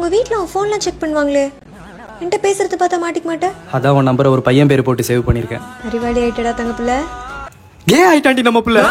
உங்க வீட்ல உன் ஃபோன்லாம் செக் பண்ணுவாங்களே, என்கிட்ட பேசுறது பார்த்தா மாட்டிக்க மாட்டேன். அதான் உன் நம்பரை ஒரு பையன் பேர் போட்டு சேவ் பண்ணியிருக்கேன். அறிவாளி ஆயிட்டடா தங்க பிள்ளை. ஏன் ஆயிட்டாண்டி நம்ம பிள்ளை?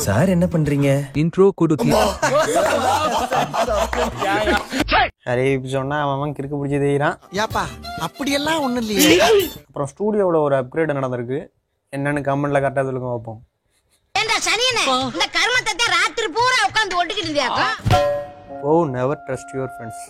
சார் என்ன பண்றீங்க? இன்ட்ரோ கொடுத்து அரே சொன்னா அவன் கிறுக்கு பிடிச்சி தெரியுறான். யாப்பா அப்படியெல்லாம் ஒண்ணும் இல்லையே. அப்புறம் ஸ்டூடியோவில் ஒரு அப்கிரேட் நடந்திருக்கு. என்னன்னு கமெண்ட்ல கரெக்டாக சொல்லுங்க பார்ப்போம். இந்த கர்மத்தை ராத்திரி பூரா உட்கார்ந்து ஒட்டிக்கிட்டு இருந்தியாக்கா. ஓ நெவர் ட்ரஸ்ட் யுவர் ஃப்ரெண்ட்ஸ்.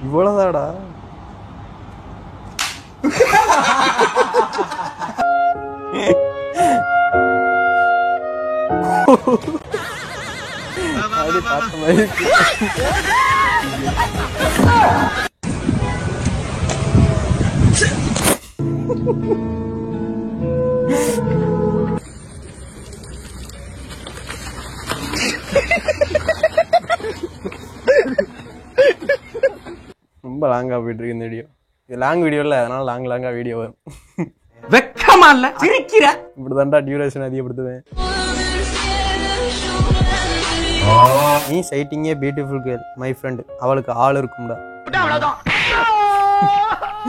இவ்வளவுதாடா. ரொம்ப லாங்கா போயிட்டு இருக்கு இந்த வீடியோ. இது லாங் வீடியோ இல்ல, அதனால லாங்கா வீடியோ வரும். வெக்கமா இல்ல சிரிக்கிற? இப்படிதான்டா டியூரேஷன் அதிகப்படுத்துவேன். நீ சைட்டிங்கே பியூட்டிஃபுல் கேர்ள் மை ஃப்ரெண்ட். அவளுக்கு ஆள் இருக்கும்டா.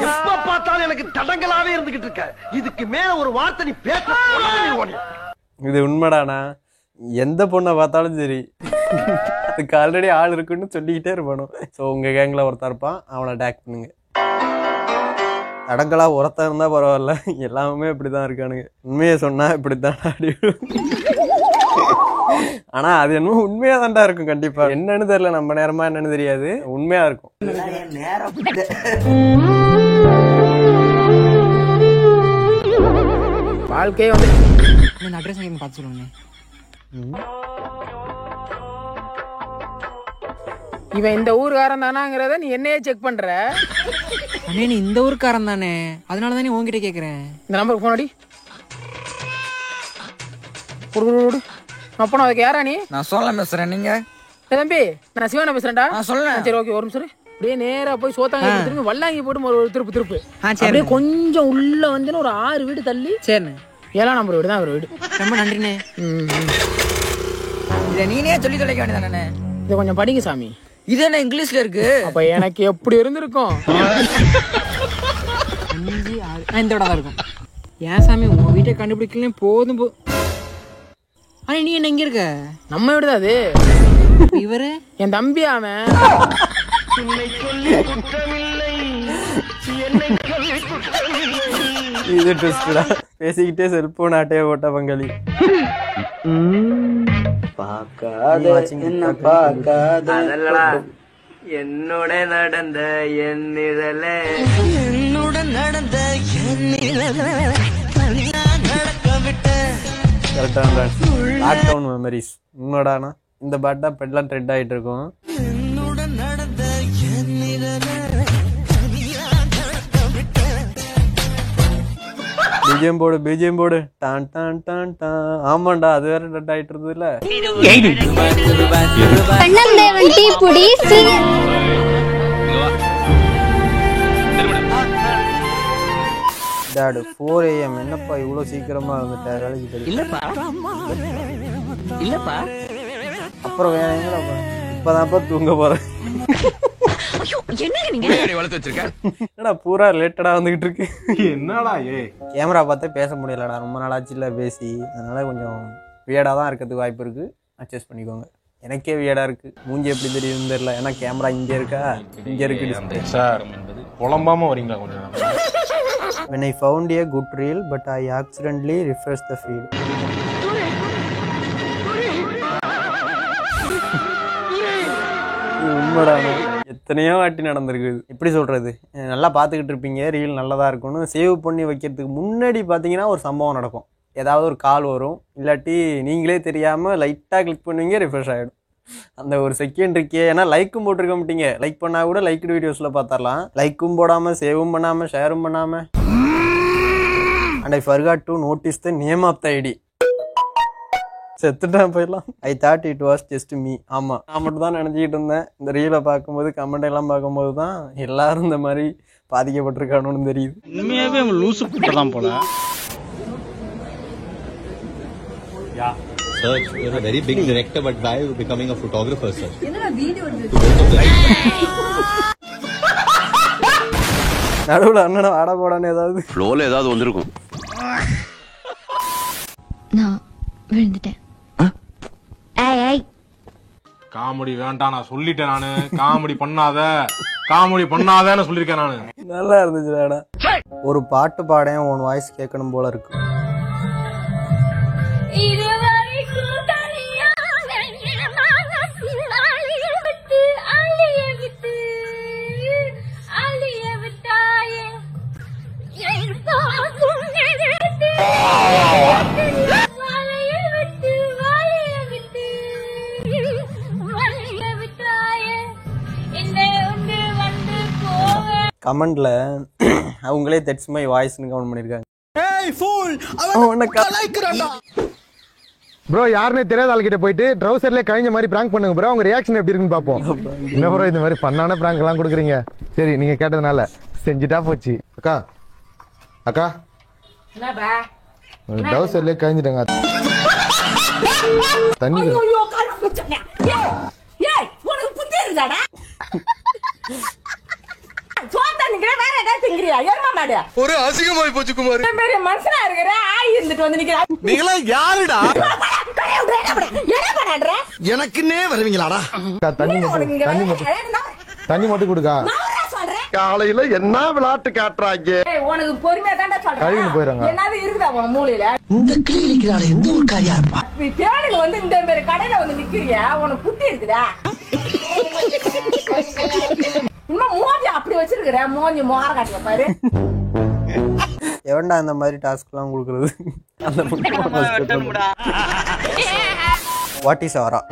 எப்ப பார்த்தாலும் எனக்கு தடங்களாவே இருந்துகிட்டு இருக்க. இதுக்கு மேல ஒரு வார்த்தை நீ பேச. இது உண்மைடானா? எந்த பொண்ணை பார்த்தாலும் சரி அதுக்கு ஆல்ரெடி ஆள் இருக்குன்னு சொல்லிக்கிட்டே இருப்பானோ. ஸோ உங்க கேங்கில் ஒருத்தர் இருப்பான், அவனை அட்டாக் பண்ணுங்க. தடங்களா ஒருத்தன் இருந்தா பரவாயில்ல, எல்லாமே இப்படிதான் இருக்கானுங்க. உண்மையை சொன்னா இப்படித்தான் ஆடி. ஆனா அது என்னமோ உண்மையா தான்டா இருக்கும். கண்டிப்பா என்னன்னு தெரியல, நம்ம நேரமா என்னன்னு தெரியாது, உண்மையா இருக்கும். வாழ்க்கையே வந்து இந்த அட்ரஸ் எங்க பார்த்து சொல்லுங்க. இவன் இந்த ஊருக்காரன் தானாங்கிறத நீ என்னையே செக் பண்ற. அண்ணே நீ இந்த ஊருக்காரன் தானே, அதனால தானே உன்கிட்ட கேக்குறேன். இந்த நம்பருக்கு போன் அடி. அப்போ அதுக்கு யாரா நீ? நான் சொல்ல பேசுறேன். நீங்க தம்பி நான் சிவனா பேசுறேன்டா. சொல்லுங்க. சரி ஓகே, ஒரு நிமிஷம். அப்படியே நேரா போய் சோத்தாங்க திரும்பி வல்லாங்கி போட்டு ஒரு திருப்பு. சரி. அப்படியே கொஞ்சம் உள்ள வந்து ஒரு 6 வீடு தள்ளி. சரிண்ணே. 7ஆம் நம்பர் வீடு தான் ஒரு வீடு. ரொம்ப நன்றிண்ணே. இதை நீனே சொல்லி தொலைக்க வேண்டியதானே. இதை கொஞ்சம் படிங்க சாமி. இது என்ன இங்கிலீஷ்ல இருக்கு? அப்ப எனக்கு எப்படி இருந்திருக்கும்? 5 6 இந்த விட தான் இருக்கும். ஏன் சாமி உங்க வீட்டை கண்டுபிடிக்கலாம் போதும் போ. ஆனா நீ என்ன எங்க இருக்க? நம்ம வீடு தான் அது. இவரு என் தம்பி. அவன் இது ட்விஸ்டா. பேசிக்கிட்டே செல்போன் ஆட்டைய போட்ட பங்காளி. என்னோட நடந்த லாக்டவுன் மெமரிஸ். உண்மைடானா இந்த பாட்டா பெட்லாம் ட்ரெண்ட் ஆகிட்டு இருக்கும். பிஜிஎம் போடு டான் டான் டான் டான். ஆமாண்டா, அது வேற ட்ரெண்ட் ஆகிட்டு இருந்ததுல. டாடு 4 AM என்னப்பா இவ்வளவு சீக்கிரமா வந்துட்டாரு வேலைக்கு? இல்லப்பா. அப்புறம் வேற எங்கடா? இப்பதான்ப்பா தூங்க போறேன். என்னடா பூரா லேட்டடா வந்துகிட்டு இருக்கு. என்னடா கேமரா பார்த்தே பேச முடியலடா, ரொம்ப நாளாச்சுல பேசி. அதனால கொஞ்சம் வியர்டா தான் இருக்கிறதுக்கு வாய்ப்பு இருக்கு. அட்ஜஸ்ட் பண்ணிக்கோங்க. எனக்கே வியர்டா இருக்கு. மூஞ்சி எப்படி தெரியுதுன்னு தெரியல. ஏன்னா கேமரா இங்க இருக்கா, இங்க இருக்கு. சார் புலம்பாம வரீங்களா கொஞ்சம்? When I found a good reel but I accidentally refreshed the feed. உண்மைடா. எத்தனையோ வாட்டி நடந்திருக்குது. எப்படி சொல்கிறது, நல்லா பார்த்துக்கிட்டு இருப்பீங்க, ரீல் நல்லதாக இருக்கும்னு சேவ் பண்ணி வைக்கிறதுக்கு முன்னாடி பார்த்தீங்கன்னா ஒரு சம்பவம் நடக்கும். ஏதாவது ஒரு கால் வரும், இல்லாட்டி நீங்களே தெரியாமல் லைட்டாக கிளிக் பண்ணுவீங்க, ரிஃப்ரெஷ் ஆகிடும். அந்த ஒரு செகண்ட் இருக்கே. ஏன்னா லைக்கும் போட்டிருக்க மாட்டீங்க, லைக் பண்ணால் கூட லைக்டு வீடியோஸில் பார்த்துடலாம். லைக்கும் போடாமல், சேவும் பண்ணாமல், ஷேரும் பண்ணாமல். And I forgot to notice the name of the ID. செத்துட்டான் போயிடலாம். I thought it was just me. ஆமாம், நான் மட்டும் தான் நினச்சிக்கிட்டு இருந்தேன். இந்த ரீலை பார்க்கும்போது, கமெண்ட் எல்லாம் பார்க்கும்போது தான் எல்லாரும் இந்த மாதிரி பாதிக்கப்பட்டிருக்கானுன்னு தெரியுது. உண்மையாகவே அவன் லூசு தான் போல. Sir, you're a very big director, but why are you becoming a photographer, sir? நடுவில் அண்ணனை ஆட போடான்னு ஏதாவது ஃப்ளோல ஏதாவது வந்திருக்கும். நான் விழுந்துட்டேன். காமெடி வேண்டாம் நான் சொல்லிட்டேன். நானு காமெடி பண்ணாதன்னு சொல்லியிருக்கேன் நானு. நல்லா இருந்துச்சு. ஒரு பாட்டு பாடேன், உன் வாய்ஸ் கேட்கணும் போல இருக்கு. கமெண்ட்ல அவங்களே தட்ஸ் மை வாய்ஸ்னு கமெண்ட் பண்ணிருக்காங்க. ப்ரோ யாருன்னே தெரியாத ஆள்கிட்ட போயிட்டு ட்ரௌசர்லேயே கழிஞ்ச மாதிரி பிராங்க் பண்ணுங்க ப்ரோ. அவங்க ரியாக்ஷன் எப்படி இருக்குன்னு பார்ப்போம். என்ன ப்ரோ இந்த மாதிரி பண்ணான பிராங்க் எல்லாம் கொடுக்குறீங்க? சரி நீங்க கேட்டதுனால செஞ்சுட்டா போச்சு. அக்கா அக்கா ட்ரௌசர்லேயே கழிஞ்சிட்டாங்க. தண்ணி ஒரு அசிங்கமாய் போச்சு குமார். மனுஷனா இருக்கிற ஆய் இருந்துட்டு வந்து நிக்கிறா. நீங்களா யாருடா? எனக்குன்னே வருவீங்களாடா? தண்ணி மட்டும் கொடுக்கா. காலையில என்ன விளையாட்டு காட்டுறாங்க. உனக்கு பொறுமையா தாண்டா சொல்றேன். கழுவி போயிடுறாங்க. என்னது இருக்குதா உன் மூளையில? இந்த கிளினிக்னால எந்த ஒரு காரியா இருப்பா? தேடில வந்து இந்த மாதிரி கடையில வந்து நிக்கிறியா? உனக்கு புத்தி இருக்குதா? இன்னும் மூஞ்சி அப்படி வச்சிருக்கிற, மூஞ்சி மோர காட்டுற பாரு. எவன்டா இந்த மாதிரி டாஸ்க்லாம் கொடுக்குறது? வாட் இஸ் ஆரா?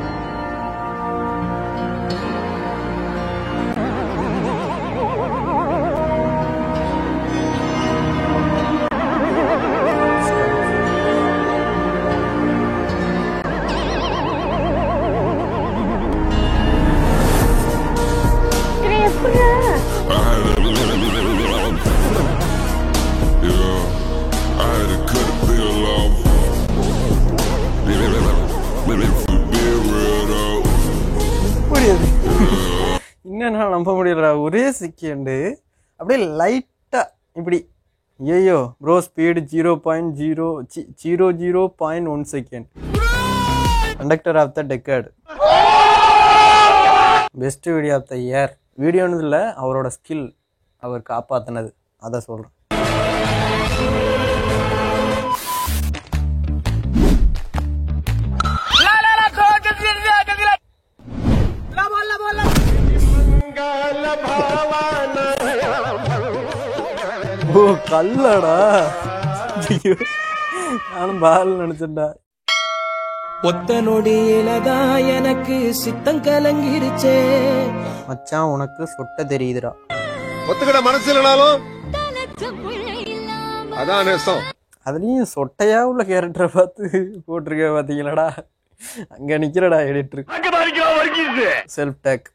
என்னன்னா நம்ப முடியலடா. ஒரே செகண்டு அப்படியே லைட்டா இப்படி. ஐயோ bro, speed 0.001 second. Conductor of the decade, best video of the year. வீடியோன்னு இல்லை, அவரோட ஸ்கில், அவர் காப்பாத்தினது, அதை சொல்றேன். ஓ கல்லடா, நானும் பால் நினைச்சேன்டா. ஒத்த நொடியிலதான் எனக்கு சித்தம் கலங்கிருச்சே. மச்சான் உனக்கு சொட்ட தெரியுதுடா. ஒத்துக்கிட மனசு இல்லைனாலும் அதான் நேசம். அதுலயும் சொட்டையா உள்ள கேரக்டரை பார்த்து போட்டிருக்க பாத்தீங்களாடா. அங்க நிக்கிறடா எடிட்டர். Self take.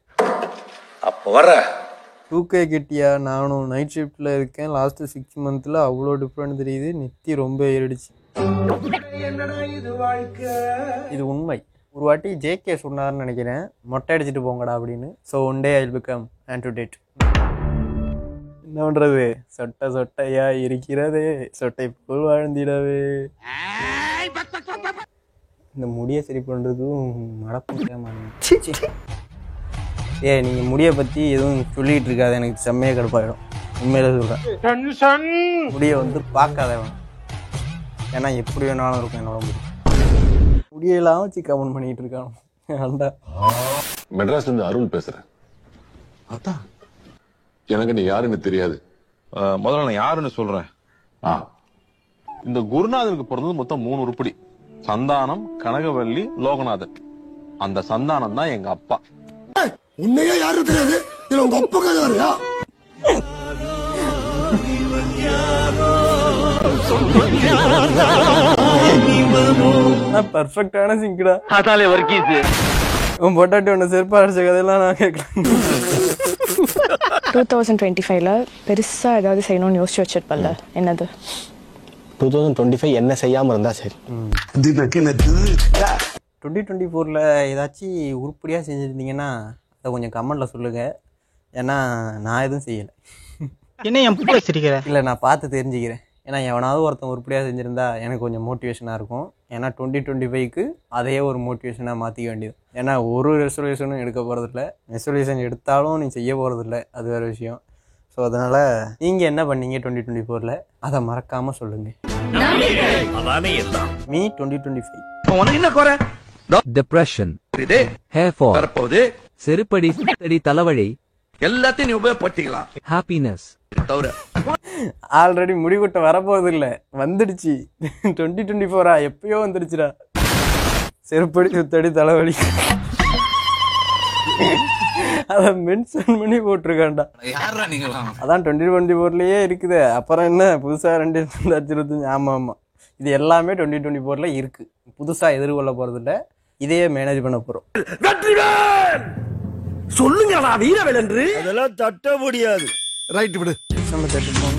அப்ப வர 2K கிட்டியா? நானும் நைட் ஷிஃப்ட்ல இருக்கேன். லாஸ்ட் 6 மந்த்ல அவ்வளோ டிஃப்ரெண்ட் தெரியுது. நெத்தி ரொம்ப ஏறிடுச்சு. இது உண்மை. ஒரு வாட்டி JK சொன்னார்னு நினைக்கிறேன், மொட்டை அடிச்சுட்டு போங்கடா அப்படின்னு. So one day I will become antedate. என்ன பண்றது, சொட்டை சொட்டையா இருக்கிறதே, சொட்டை போல் வாழ்ந்திடவே. இந்த முடியை சரி பண்றதும் மடப்பு. நீங்க முடியை பத்தி எதுவும் சொல்லிட்டு இருக்காது, எனக்கு செம்மையா கடுப்பாயிடும். உண்மையில சொல்றேன், முடியை வந்து பார்க்காதவன். ஏன்னா எப்படி வேணாலும் இருக்கும் என்னோட முடியெல்லாம் வச்சு கமெண்ட் பண்ணிட்டு இருக்கான். மெட்ராஸ்ல இருந்து அருள் பேசுறேன். அதான் எனக்கு நீ யாருன்னு தெரியாது. முதல்ல நான் யாருன்னு சொல்றேன். இந்த குருநாதனுக்கு பிறந்தது மொத்தம் 3 உருப்படி. சந்தானம், கனகவல்லி, லோகநாதன். அந்த சந்தானம் தான் எங்க அப்பா. உன்னையே யாரும் தெரியாது, இதுல உங்க அப்பா கதையா? பர்ஃபெக்டான சிங்கடா. அதாலே வர்க்கீஸ் உன் பொட்டாட்டி ஒன்று செருப்பா அடிச்ச கதையெல்லாம் நான் கேட்கலாம். 2025ல பெருசா ஏதாவது செய்யணும்னு யோசிச்சு வச்சிருப்பல்ல, என்னது? 2025 என்ன செய்யாம இருந்தா சரி. 2024ல ஏதாச்சும் உருப்படியாக செஞ்சுருந்தீங்கன்னா அதை கொஞ்சம் கமெண்ட்டில் சொல்லுங்கள். ஏன்னா நான் எதுவும் செய்யலை. என்ன என் பூ வச்சிருக்கிறேன்? இல்லை, நான் பார்த்து தெரிஞ்சுக்கிறேன். ஏன்னா எவனாவது ஒருத்தன் உருப்படியாக செஞ்சுருந்தா எனக்கு கொஞ்சம் மோட்டிவேஷனாக இருக்கும். ஏன்னா 2025க்கு அதையே ஒரு மோட்டிவேஷனாக மாற்றிக்க வேண்டியது. ஏன்னா ஒரு ரெசல்யூஷனும் எடுக்க போகிறதில்ல. ரெசல்யூஷன் எடுத்தாலும் நீ செய்ய போகிறதில்ல, அது வேறு விஷயம். ஸோ அதனால் நீங்கள் என்ன பண்ணீங்க 2024ல் அதை மறக்காமல் சொல்லுங்கள். மீ 2025 உனக்கு என்ன குறை? டிப்ரெஷன், ஹேர் ஃபால், செருப்படி, தலைவலி, எல்லாத்தையும் நீ உபயோகப்படுத்திக்கலாம். ஹாப்பினஸ் தவிர ஆல்ரெடி முடிவுட்ட வரப்போறது இல்லை, வந்துடுச்சு. 2024 எப்பயோ வந்துடுச்சுடா. செருப்படி, சுத்தடி, தலைவலி அதை மென்ஷன் பண்ணி போட்டிருக்காண்டா. அதான் 2024லயே இருக்குது. அப்புறம் என்ன புதுசா 2025? ஆமா ஆமா, இது எல்லாமே 2024ல இருக்கு. புதுசா எதிர்கொள்ள போறது இல்லை, இதையே மேனேஜ் பண்ண போறோம். சொல்லுங்கடா வீரவேல் என்று. அதெல்லாம் தட்ட முடியாது. ரைட் விடு. நம்ம தட்டுப்போம்.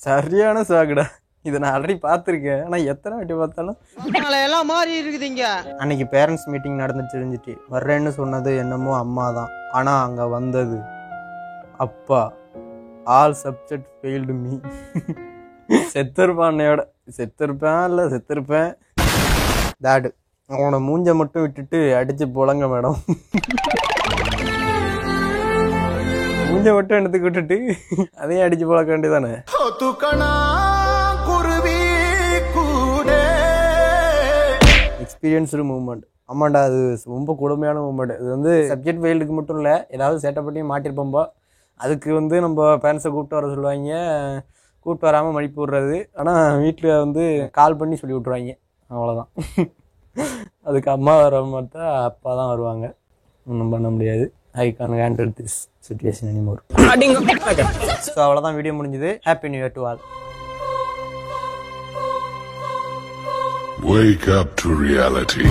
சரியான சாகுடா. இதை நான் ஆல்ரெடி பார்த்துருக்கேன், ஆனால் எத்தனை வாட்டி பார்த்தாலும் எல்லாம் மாறி இருக்குதுங்க. அன்னைக்கு பேரண்ட்ஸ் மீட்டிங் நடந்துட்டு இருந்துச்சு. வர்றேன்னு சொன்னது என்னமோ அம்மா தான், ஆனால் அங்கே வந்தது அப்பா. All subject failed me. செத்துருப்பான்னையோட செத்துருப்பேன், இல்லை செத்துருப்பேன். டாடு அவனை மூஞ்ச மட்டும் விட்டுட்டு அடிச்சு போலங்க மேடம். மூஞ்ச மட்டும் எடுத்துக்கு விட்டுட்டு அதையும் அடிச்சு போலக்க வேண்டியதானே. Experienced movement. ஆமாண்டா, அது ரொம்ப கொடுமையான மூவ்மெண்ட். இது வந்து சப்ஜெக்ட் ஃபெயில்டுக்கு மட்டும் இல்லை, ஏதாவது சேட்டை பண்ணி மாட்டிருப்போம்பா. அதுக்கு வந்து நம்ம பேரண்ட்ஸை கூப்பிட்டு வர சொல்லுவாங்க. கூப்பிட்டு வராமல் மடிப்பு விட்றது. ஆனால் வீட்டில் வந்து கால் பண்ணி சொல்லி விட்ருவாங்க. அவ்வளோதான். அதுக்கு அம்மா வர மாட்டா அப்பா தான் வருவாங்க. ஒன்றும் பண்ண முடியாது. I can't handle this situation anymore. So அவ்வளோதான், வீடியோ முடிஞ்சுது. Happy new year to all. Wake up to reality.